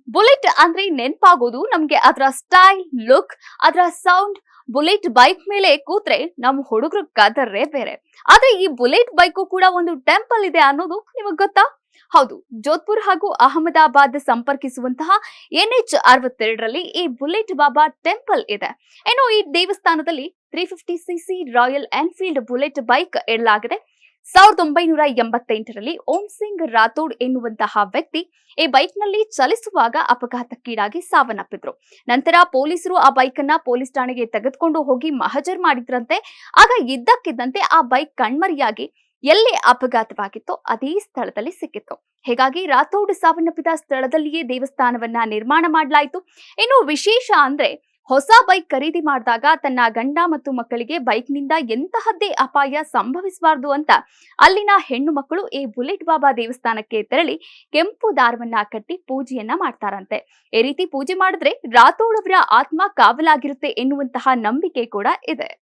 Bullet ಅಂದ್ರೆ ನೆನಪಾಗೋದು ನಮ್ಗೆ ಅದರ ಸ್ಟೈಲ್, ಲುಕ್, ಅದರ ಸೌಂಡ್. ಬುಲೆಟ್ ಬೈಕ್ ಮೇಲೆ ಕೂತ್ರೆ ನಮ್ ಹುಡುಗರು ಕದರೇ ಬೇರೆ. ಆದ್ರೆ ಈ ಬುಲೆಟ್ ಬೈಕು ಕೂಡ ಒಂದು ಟೆಂಪಲ್ ಇದೆ ಅನ್ನೋದು ನಿಮಗ್ ಗೊತ್ತಾ? ಹೌದು, ಜೋಧ್ಪುರ್ ಹಾಗೂ ಅಹಮದಾಬಾದ್ ಸಂಪರ್ಕಿಸುವಂತಹ NH 62ರಲ್ಲಿ ಈ ಬುಲೆಟ್ ಬಾಬಾ ಟೆಂಪಲ್ ಇದೆ. ಇನ್ನು ಈ ದೇವಸ್ಥಾನದಲ್ಲಿ 350cc royal Enfield bullet bike ಇಡಲಾಗಿದೆ. 1988ರಲ್ಲಿ ಓಂ ಸಿಂಗ್ ರಾಥೋಡ್ ಎನ್ನುವಂತಹ ವ್ಯಕ್ತಿ ಈ ಬೈಕ್ ನಲ್ಲಿ ಚಲಿಸುವಾಗ ಅಪಘಾತಕ್ಕೀಡಾಗಿ ಸಾವನ್ನಪ್ಪಿದ್ರು. ನಂತರ ಪೊಲೀಸರು ಆ ಬೈಕ್ ಅನ್ನ ಪೊಲೀಸ್ ಠಾಣೆಗೆ ತೆಗೆದುಕೊಂಡು ಹೋಗಿ ಮಹಜರ್ ಮಾಡಿದ್ರಂತೆ. ಆಗ ಇದ್ದಕ್ಕಿದ್ದಂತೆ ಆ ಬೈಕ್ ಕಣ್ಮರೆಯಾಗಿ ಎಲ್ಲಿ ಅಪಘಾತವಾಗಿತ್ತೋ ಅದೇ ಸ್ಥಳದಲ್ಲಿ ಸಿಕ್ಕಿತ್ತು. ಹೀಗಾಗಿ ರಾಥೋಡ್ ಸಾವನ್ನಪ್ಪಿದ ಸ್ಥಳದಲ್ಲಿಯೇ ದೇವಸ್ಥಾನವನ್ನ ನಿರ್ಮಾಣ ಮಾಡಲಾಯಿತು. ಇನ್ನು ವಿಶೇಷ ಅಂದ್ರೆ ಹೊಸ ಬೈಕ್ ಖರೀದಿ ಮಾಡಿದಾಗ ತನ್ನ ಗಂಡ ಮತ್ತು ಮಕ್ಕಳಿಗೆ ಬೈಕ್ನಿಂದ ಎಂತಹದ್ದೇ ಅಪಾಯ ಸಂಭವಿಸಬಾರದು ಅಂತ ಅಲ್ಲಿನ ಹೆಣ್ಣು ಮಕ್ಕಳು ಈ ಬುಲೆಟ್ ಬಾಬಾ ದೇವಸ್ಥಾನಕ್ಕೆ ತೆರಳಿ ಕೆಂಪು ದಾರವನ್ನ ಕಟ್ಟಿ ಪೂಜೆಯನ್ನ ಮಾಡ್ತಾರಂತೆ. ಈ ರೀತಿ ಪೂಜೆ ಮಾಡಿದ್ರೆ ರಾಥೋಡ್ ಅವರ ಆತ್ಮ ಕಾವಲಾಗಿರುತ್ತೆ ಎನ್ನುವಂತಹ ನಂಬಿಕೆ ಕೂಡ ಇದೆ.